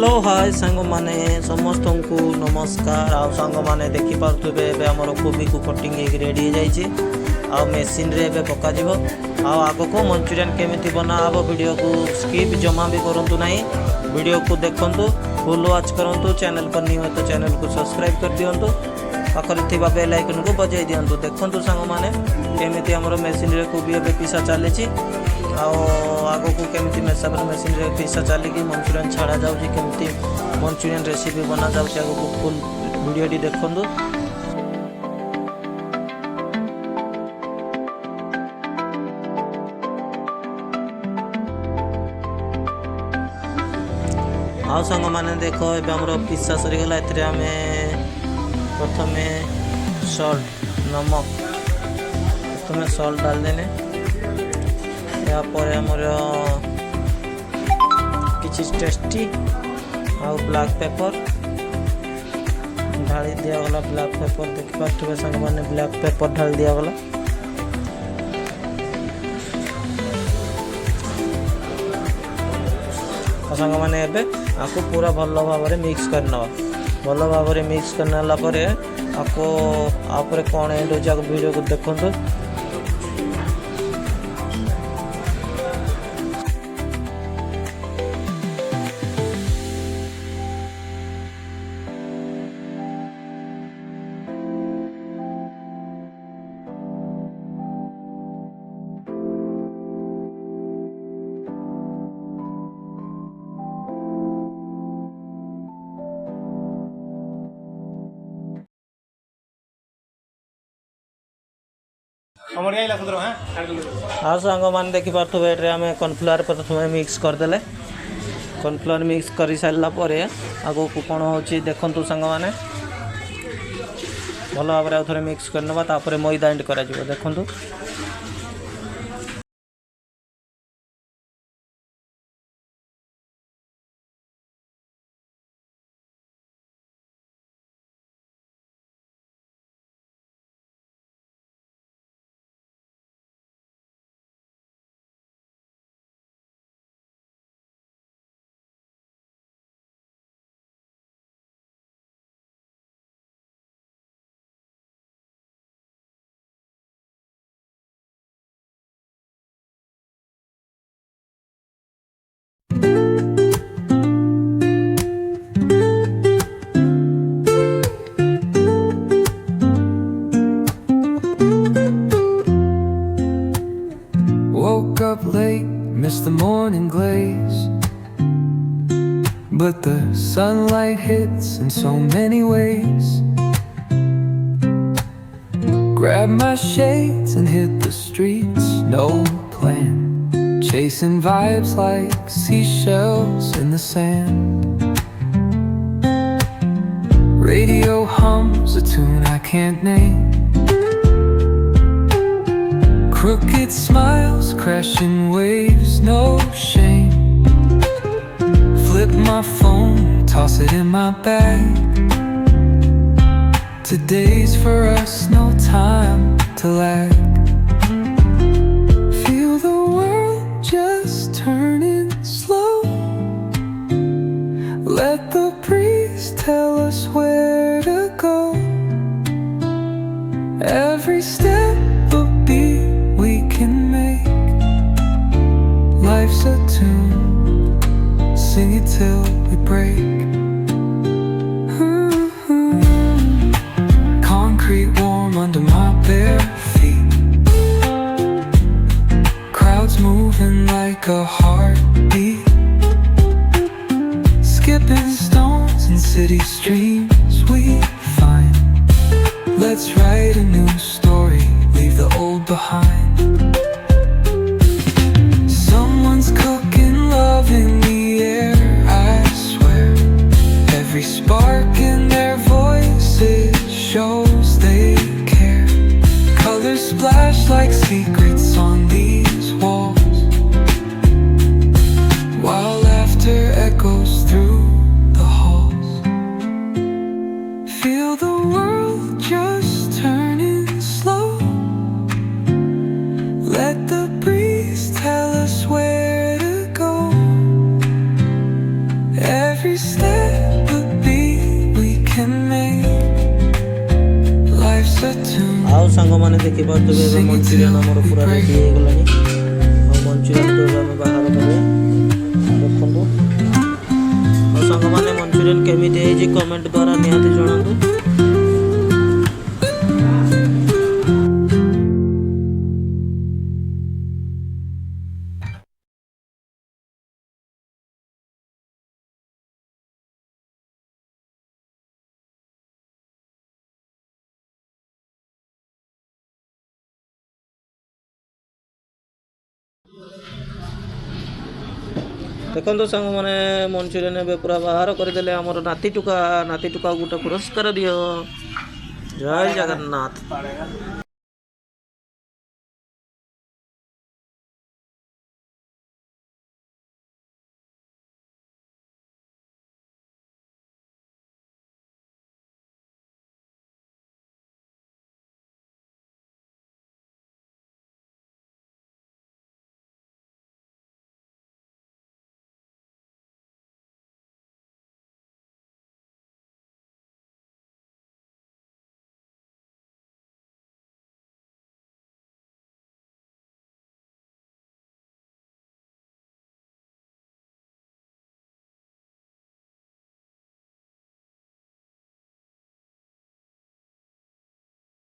Hello hi सांग माने समस्त को नमस्कार। आ सांग माने देखि पारुथबे एबे हमर कोबी को कटिंग एक रेडी हो जाइए आ मशीन रे एबे पका जिवो। आ आगो को मंचूरियन केमिति बना आबो वीडियो को स्किप जमा भी करंतु नाही, वीडियो को देखंतु फुल वॉच करंतु। चैनल पर न्यू है तो चैनल को सब्सक्राइब कर दियंतु, पाखरे थिबा बेल आइकन को बजाई दियंतु। देखंतु सांग माने केमिति हमर मशीन रे कोबी एबे पिसा चलेछि आगो को केमिति मशीन रे पिसा चलिकी मंचूरियन छाड़ा जाउछि, केमिति मंचूरियन रेसिपी बना जाउछि आगो को फुल वीडियो टी देखंतु। आ संग माने देखो एबे हमरो पिसा सरी गला। एथरे हमें प्रथमे सॉल्ट नमक प्रथमे सॉल्ट डाल देने, या पर हमर किछि टेस्टी आ ब्लैक पेपर ढाली दिया गला। ब्लैक पेपर देखि पाथबे संग माने ब्लैक पेपर ढाल दिया गला। संग माने एबे आको पूरा भल भाव में मिक्स करना, भल भाव में मिक्स करना परे आको आपरे कोन एंड हो जाक वीडियो को देखंतु। हाँ सांग मान देखी पार्थवे एट्रे आम कॉर्नफ्लोर प्रथम मिक्स करदे। कॉर्नफ्लोर मिक्स कर सारापर आगो को कौन हो देखु सांग मैंने भल भाव में आउे मिक्स करना, तापर मैदा एंड कर देखु। Woke up late, missed the morning glaze, but the sunlight hits in so many ways. Grabbed my shades and hit the streets, no plan, chasing vibes like seashells in the sand. Radio hums a tune I can't name, crooked smiles, crashing waves, no shame. Flip my phone, toss it in my bag. Today's for us, no time to lag. Feel the world just turning slow. Let the breeze tell us where to go. Every step a beat we can make. Life's a tune, sing it till we break. Concrete warm under my bare feet, crowds moving like a heartbeat, skipping stones in city streams we find. Let's write a new story, leave the old behind. Someone's cooking love in the air, I swear. Every spark in their voices shows they care. Colors splash like secrets on these walls, while laughter echoes through the halls. Feel the world just turning slow. Let the breeze tell us where to go. Every step a tune. ଆଉ ସାଙ୍ଗମାନେ ଦେଖିପାରୁଥିବେ ଏବେ Manchurian ଆମର ପୁରା ready ହେଇଗଲାଣି। ଆଉ ମଞ୍ଚୁରିଆନ୍କୁ ଏବେ ଆମେ ବାହାର କରିବା। ଦେଖନ୍ତୁ ଆଉ ସାଙ୍ଗମାନେ ମଞ୍ଚୁରିଆନ୍ କେମିତି ହେଇଛି କମେଣ୍ଟ ଦ୍ୱାରା ନିହାତି ଜଣାନ୍ତୁ। ଦେଖନ୍ତୁ ସାଙ୍ଗମାନେ ମଞ୍ଚୁରିଆନ୍ ଏବେ ପୁରା ବାହାର କରିଦେଲେ। ଆମର ନାତି ଟୁକା ଗୋଟେ ପୁରସ୍କାର ଦିଅ। ଜୟ ଜଗନ୍ନାଥ।